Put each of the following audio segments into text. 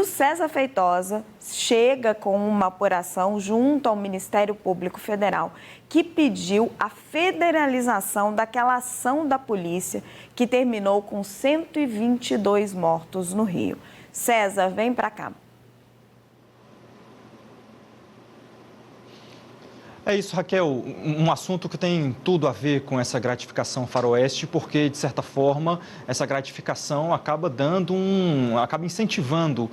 O César Feitosa chega com uma apuração junto ao Ministério Público Federal que pediu a federalização daquela ação da polícia que terminou com 122 mortos no Rio. César, vem para cá. É isso, Raquel, um assunto que tem tudo a ver com essa gratificação faroeste, porque, de certa forma, essa gratificação acaba acaba incentivando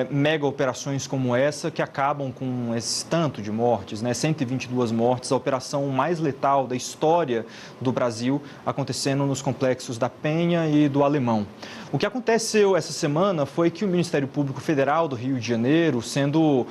mega operações como essa, que acabam com esse tanto de mortes, né? 122 mortes, a operação mais letal da história do Brasil, acontecendo nos complexos da Penha e do Alemão. O que aconteceu essa semana foi que o Ministério Público Federal do Rio de Janeiro, sendo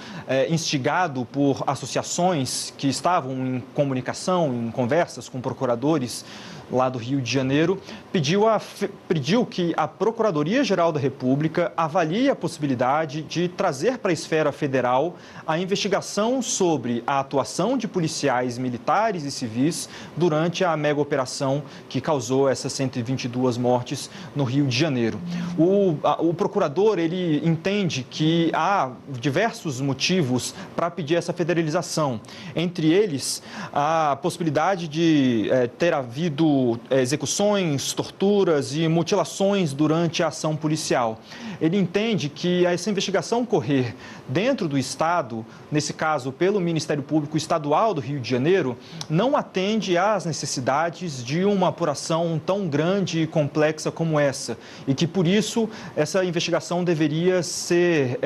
instigado por associações que estavam em comunicação, em conversas com procuradores lá do Rio de Janeiro, pediu que a Procuradoria-Geral da República avalie a possibilidade de trazer para a esfera federal a investigação sobre a atuação de policiais militares e civis durante a mega operação que causou essas 122 mortes no Rio de Janeiro. O procurador, ele entende que há diversos motivos para pedir essa federalização, entre eles a possibilidade de ter havido execuções, torturas e mutilações durante a ação policial. Ele entende que essa investigação ocorrer dentro do Estado, nesse caso pelo Ministério Público Estadual do Rio de Janeiro, não atende às necessidades de uma apuração tão grande e complexa como essa, e que, por isso, essa investigação deveria ser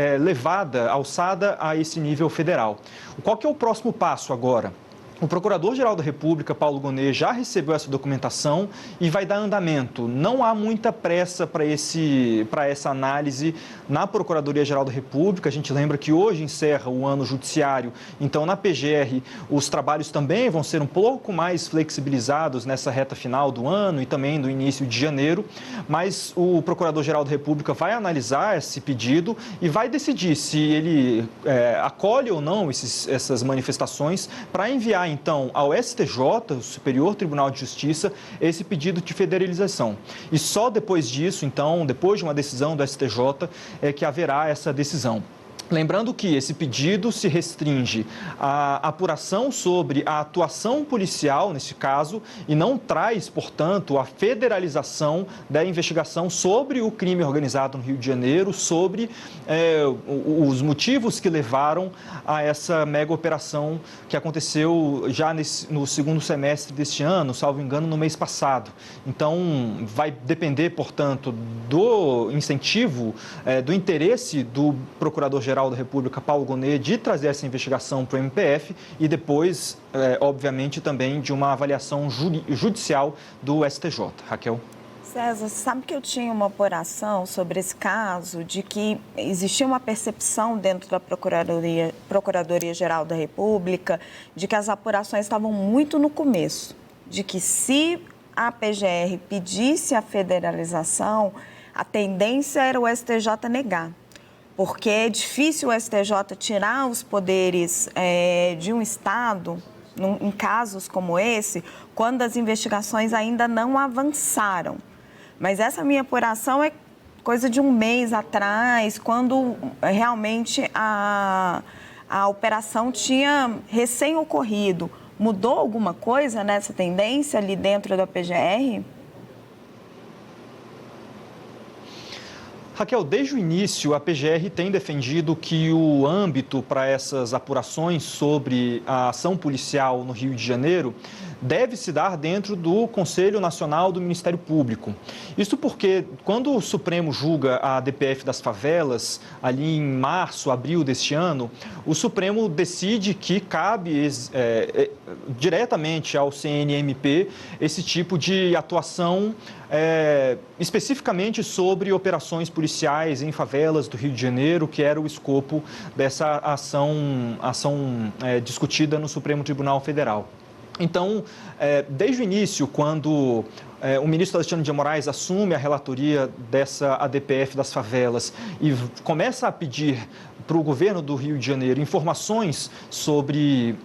alçada a esse nível federal. Qual que é o próximo passo agora? O Procurador-Geral da República, Paulo Gonet, já recebeu essa documentação e vai dar andamento. Não há muita pressa para essa análise na Procuradoria-Geral da República. A gente lembra que hoje encerra o ano judiciário, então na PGR os trabalhos também vão ser um pouco mais flexibilizados nessa reta final do ano e também no início de janeiro. Mas o Procurador-Geral da República vai analisar esse pedido e vai decidir se ele acolhe ou não essas manifestações para enviar então ao STJ, o Superior Tribunal de Justiça, esse pedido de federalização. E só depois disso, então, depois de uma decisão do STJ, é que haverá essa decisão. Lembrando que esse pedido se restringe à apuração sobre a atuação policial, nesse caso, e não traz, portanto, a federalização da investigação sobre o crime organizado no Rio de Janeiro, sobre os motivos que levaram a essa mega operação que aconteceu já no segundo semestre deste ano, salvo engano, no mês passado. Então, vai depender, portanto, do incentivo, do interesse do Procurador-Geral da República, Paulo Gonet, de trazer essa investigação para o MPF e depois, obviamente, também de uma avaliação judicial do STJ. Raquel. César, sabe que eu tinha uma apuração sobre esse caso de que existia uma percepção dentro da Procuradoria-Geral da República de que as apurações estavam muito no começo, de que se a PGR pedisse a federalização, a tendência era o STJ negar. Porque é difícil o STJ tirar os poderes de um Estado, em casos como esse, quando as investigações ainda não avançaram. Mas essa minha apuração é coisa de um mês atrás, quando realmente a operação tinha recém-ocorrido. Mudou alguma coisa nessa tendência ali dentro da PGR? Raquel, desde o início, a PGR tem defendido que o âmbito para essas apurações sobre a ação policial no Rio de Janeiro deve se dar dentro do Conselho Nacional do Ministério Público. Isso porque, quando o Supremo julga a DPF das favelas, ali em março, abril deste ano, o Supremo decide que cabe diretamente ao CNMP esse tipo de atuação especificamente sobre operações policiais em favelas do Rio de Janeiro, que era o escopo dessa ação discutida no Supremo Tribunal Federal. Então, desde o início, quando o ministro Alexandre de Moraes assume a relatoria dessa ADPF das favelas e começa a pedir para o governo do Rio de Janeiro informações sobre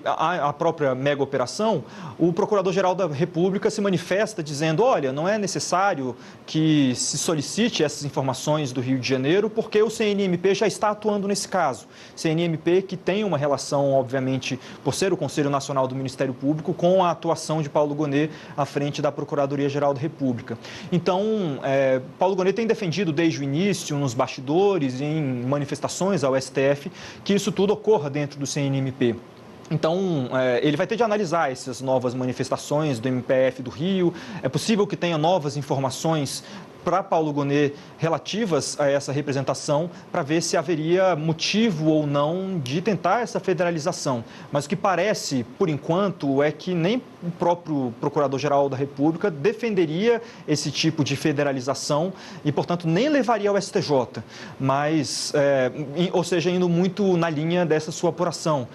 a própria mega operação, o Procurador-Geral da República se manifesta dizendo, olha, não é necessário que se solicite essas informações do Rio de Janeiro, porque o CNMP já está atuando nesse caso. CNMP que tem uma relação, obviamente, por ser o Conselho Nacional do Ministério Público, com a atuação de Paulo Gonet à frente da Procuradoria-Geral da República. Então, Paulo Gonet tem defendido desde o início, nos bastidores, em manifestações ao STF, que isso tudo ocorra dentro do CNMP. Então, ele vai ter de analisar essas novas manifestações do MPF do Rio. É possível que tenha novas informações para Paulo Gonet relativas a essa representação, para ver se haveria motivo ou não de tentar essa federalização. Mas o que parece, por enquanto, é que nem o próprio Procurador-Geral da República defenderia esse tipo de federalização e, portanto, nem levaria ao STJ, mas, ou seja, indo muito na linha dessa sua apuração.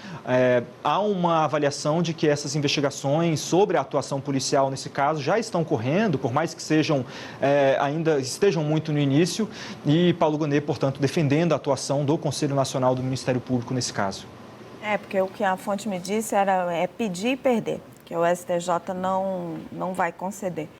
Há uma avaliação de que essas investigações sobre a atuação policial nesse caso já estão correndo, por mais que sejam ainda estejam muito no início, e Paulo Gonet, portanto, defendendo a atuação do Conselho Nacional do Ministério Público nesse caso. Porque o que a fonte me disse é pedir e perder, que o STJ não vai conceder.